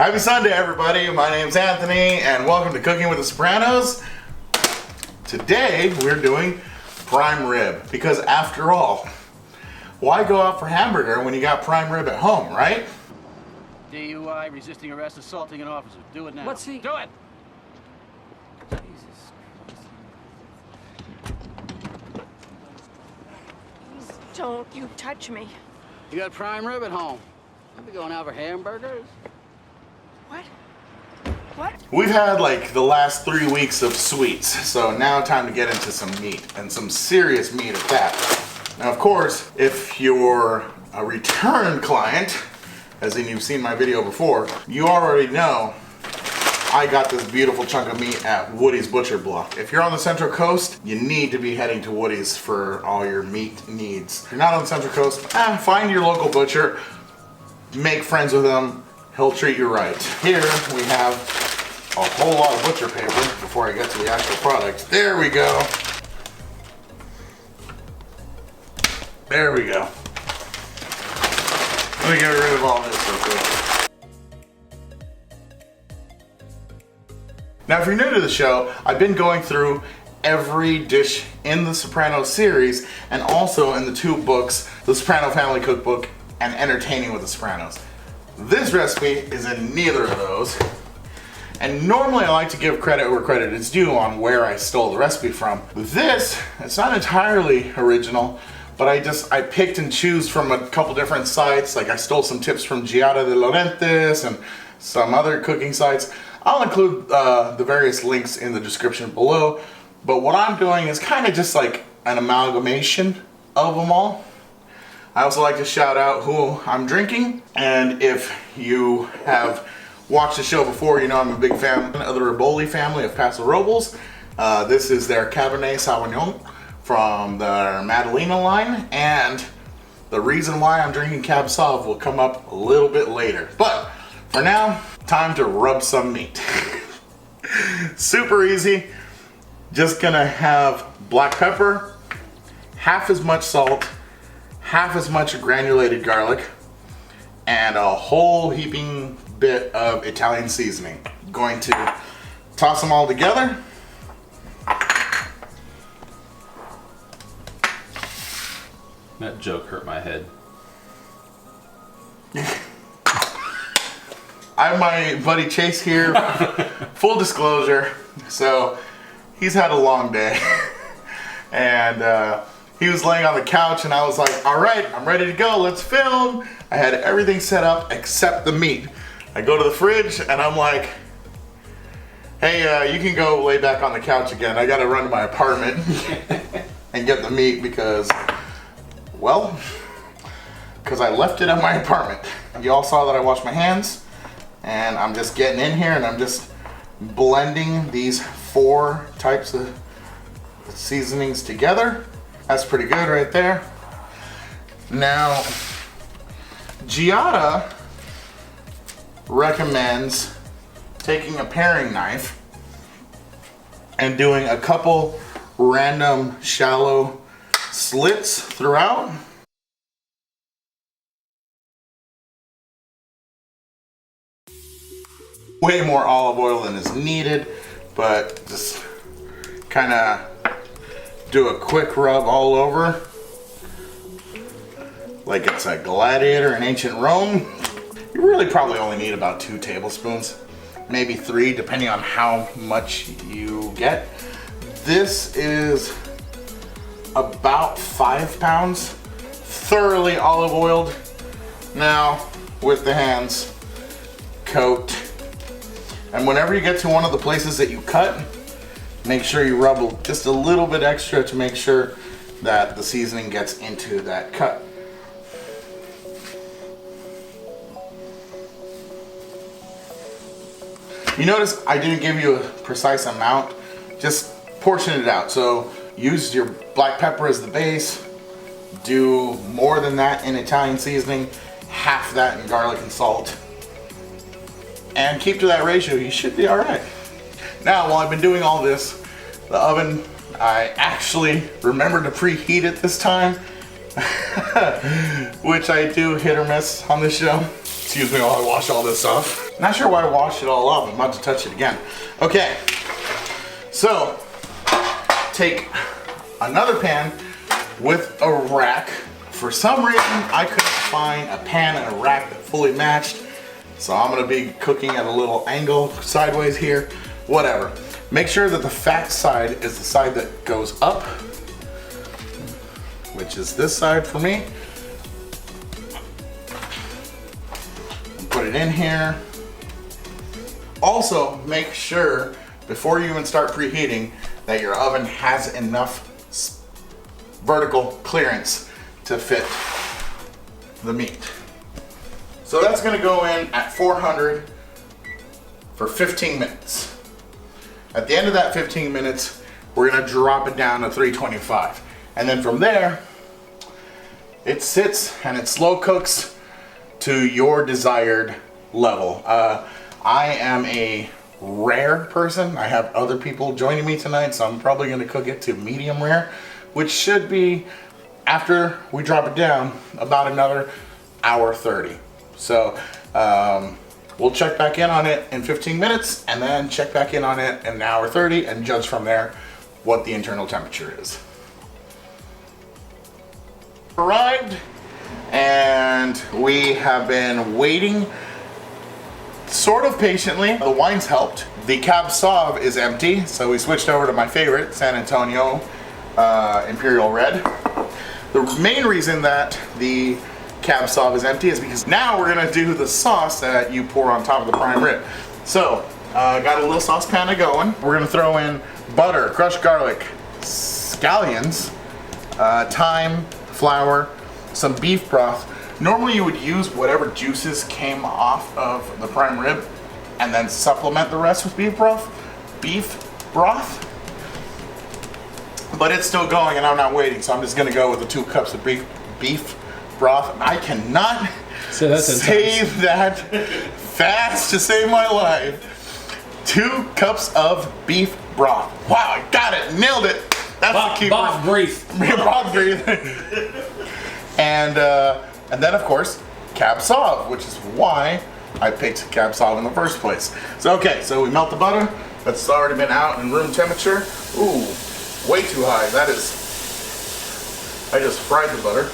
Happy Sunday, everybody. My name's Anthony, and welcome to Cooking with the Sopranos. Today, we're doing prime rib, because after all, why go out for hamburger when you got prime rib at home, right? DUI, resisting arrest, assaulting an officer. Do it now. What's he? Do it! Jesus Please don't you touch me. You got prime rib at home. I'll be going out for hamburgers. What? What? We've had like the last 3 weeks of sweets, so now time to get into some meat, and some serious meat at that. Now, of course, if you're a return client, as in you've seen my video before, you already know I got this beautiful chunk of meat at Woody's Butcher Block. If you're on the Central Coast, you need to be heading to Woody's for all your meat needs. If you're not on the Central Coast, find your local butcher, make friends with him, he'll treat you right. Here we have a whole lot of butcher paper before I get to the actual product. There we go. There we go. Let me get rid of all this real quick. Now, if you're new to the show, I've been going through every dish in the Sopranos series and also in the 2 books, The Soprano Family Cookbook and Entertaining with the Sopranos. This recipe is in neither of those. And normally I like to give credit where credit is due on where I stole the recipe from. With this, it's not entirely original, but I picked and choose from a couple different sites. Like I stole some tips from Giada de Laurentiis and some other cooking sites. I'll include the various links in the description below. But what I'm doing is kind of just like an amalgamation of them all. I also like to shout out who I'm drinking. And if you have watched the show before, you know I'm a big fan of the Riboli family of Paso Robles. This is their Cabernet Sauvignon from their Madalena line, and the reason why I'm drinking Cab Sauv will come up a little bit later. But for now, time to rub some meat. Super easy. Just gonna have black pepper, half as much salt, half as much granulated garlic, and a whole heaping bit of Italian seasoning. Going to toss them all together. That joke hurt my head. I have my buddy Chase here. Full disclosure. So he's had a long day. And he was laying on the couch and I was like, all right, I'm ready to go. Let's film. I had everything set up except the meat. I go to the fridge and I'm like, hey, you can go lay back on the couch again. I gotta run to my apartment and get the meat because I left it at my apartment. You all saw that I washed my hands, and I'm just getting in here and I'm just blending these 4 types of seasonings together. That's pretty good right there. Now, Giada recommends taking a paring knife and doing a couple random shallow slits throughout. Way more olive oil than is needed, but just kind of do a quick rub all over like it's a gladiator in ancient Rome. You really probably only need about 2 tablespoons, maybe 3, depending on how much you get. This is about 5 pounds, thoroughly olive oiled. Now, with the hands, coat. And whenever you get to one of the places that you cut, make sure you rub just a little bit extra to make sure that the seasoning gets into that cut. You notice I didn't give you a precise amount, just portion it out. So use your black pepper as the base, do more than that in Italian seasoning, half that in garlic and salt, and keep to that ratio. You should be all right. Now, while I've been doing all this, the oven, I actually remembered to preheat it this time, which I do hit or miss on this show. Excuse me while I wash all this off. Not sure why I washed it all off. I'm about to touch it again. Okay, so take another pan with a rack. For some reason, I couldn't find a pan and a rack that fully matched. So I'm gonna be cooking at a little angle sideways here, whatever. Make sure that the fat side is the side that goes up, which is this side for me. Put it in here. Also, make sure before you even start preheating that your oven has enough vertical clearance to fit the meat. So that's gonna go in at 400 for 15 minutes. At the end of that 15 minutes, we're gonna drop it down to 325. And then from there, it sits and it slow cooks to your desired level. I am a rare person. I have other people joining me tonight, so I'm probably gonna cook it to medium rare, which should be, after we drop it down, about another hour 30. So we'll check back in on it in 15 minutes and then check back in on it in an hour 30 and judge from there what the internal temperature is. Arrived, and we have been waiting sort of patiently. The wine's helped. The Cab Sauv is empty, so we switched over to my favorite, San Antonio Imperial Red. The main reason that the Cab Sauv is empty is because now we're gonna do the sauce that you pour on top of the prime rib. So, got a little saucepan going. We're gonna throw in butter, crushed garlic, scallions, thyme, flour, some beef broth. Normally you would use whatever juices came off of the prime rib and then supplement the rest with beef broth. But it's still going and I'm not waiting, so I'm just gonna go with the 2 cups of beef broth. I cannot say that fast to save my life. 2 cups of beef broth. Wow, I got it, nailed it. That's the key. Bob breathe. Bob breathe. And then of course, Cab Sauv, which is why I picked Cab Sauv in the first place. So okay, so we melt the butter. That's already been out in room temperature. Ooh, way too high. That is, I just fried the butter.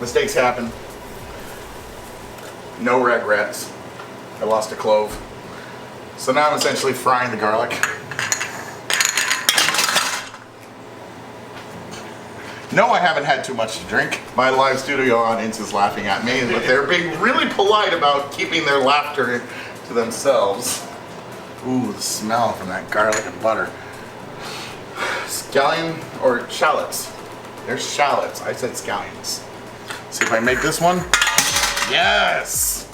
Mistakes happen. No regrets. I lost a clove. So now I'm essentially frying the garlic. No, I haven't had too much to drink. My live studio audience is laughing at me, but they're being really polite about keeping their laughter to themselves. Ooh, the smell from that garlic and butter. Scallion or shallots. There's shallots. I said scallions. See if I make this one. Yes!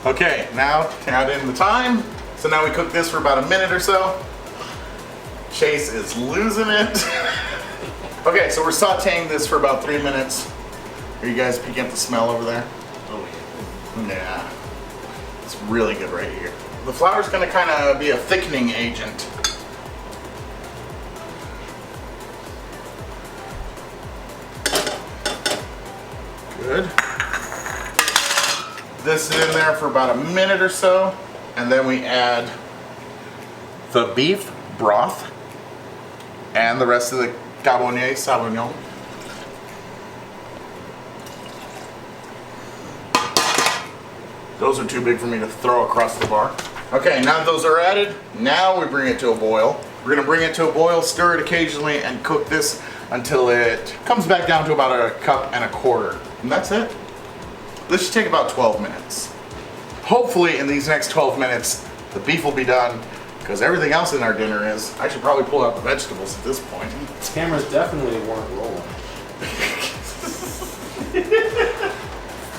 Okay, now to add in the thyme. So now we cook this for about a minute or so. Chase is losing it. Okay, so we're sauteing this for about 3 minutes. Are you guys picking up the smell over there? Oh yeah. Yeah. It's really good right here. The flour's gonna kind of be a thickening agent. Good. This is in there for about a minute or so, and then we add the beef broth and the rest of the Cabernet Sauvignon. Those are too big for me to throw across the bar. Okay, now that those are added, now we bring it to a boil. We're gonna bring it to a boil, stir it occasionally, and cook this until it comes back down to about 1.25 cups. And that's it. This should take about 12 minutes. Hopefully in these next 12 minutes, the beef will be done, because everything else in our dinner is. I should probably pull out the vegetables at this point. Cameras definitely weren't rolling.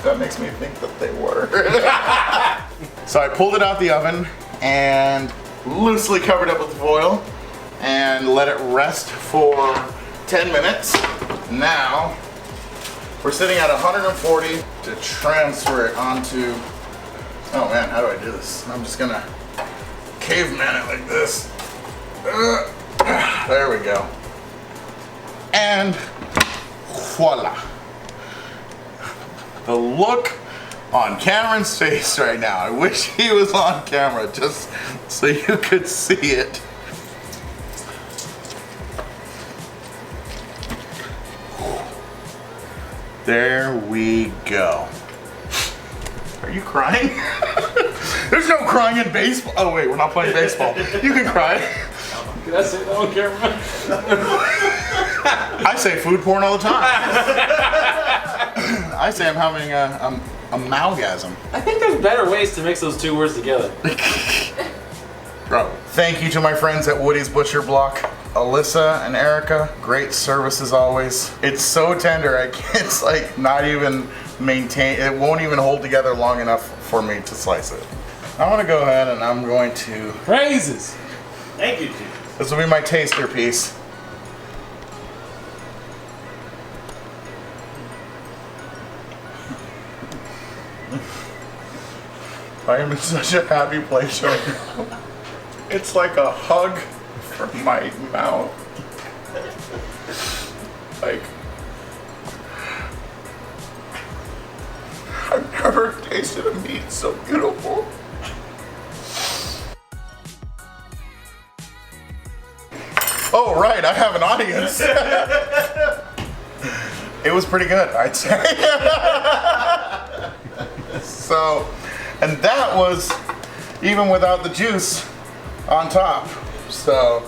That makes me think that they were. So I pulled it out the oven and loosely covered it with foil and let it rest for 10 minutes. Now, we're sitting at 140 to transfer it onto, oh man, how do I do this? I'm just gonna caveman it like this. There we go. And voila. The look on Cameron's face right now. I wish he was on camera just so you could see it. There we go. Are you crying? There's no crying in baseball. Oh wait, we're not playing baseball. You can cry. Can I say that on camera? I say food porn all the time. I say I'm having a malgasm. I think there's better ways to mix those two words together. Bro, thank you to my friends at Woody's Butcher Block, Alyssa and Erica. Great service as always. It's so tender, it's like not even maintain. It won't even hold together long enough for me to slice it. I'm gonna go ahead and I'm going to. Praises. Thank you, Chief. This will be my taster piece. I am in such a happy place right now. It's like a hug from my mouth. Like, I've never tasted a meat so beautiful. Oh, right, I have an audience. It was pretty good, I'd say. So, and that was even without the juice on top. So,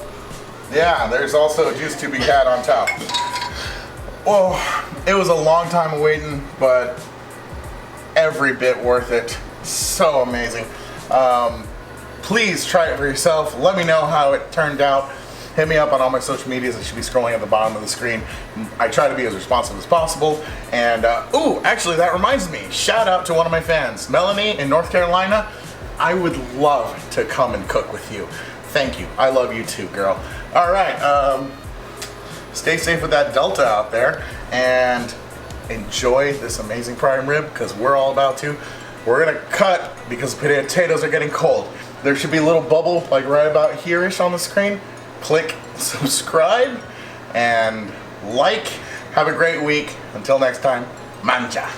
yeah, there's also juice to be had on top. Well, it was a long time waiting, but every bit worth it. So amazing. Please try it for yourself. Let me know how it turned out. Hit me up on all my social medias. It should be scrolling at the bottom of the screen. I try to be as responsive as possible. And, ooh, actually that reminds me. Shout out to one of my fans, Melanie in North Carolina. I would love to come and cook with you. Thank you. I love you too, girl. All right, stay safe with that Delta out there and enjoy this amazing prime rib because we're all about to. We're gonna cut because the potatoes are getting cold. There should be a little bubble like right about here-ish on the screen. Click subscribe and like. Have a great week. Until next time, manja.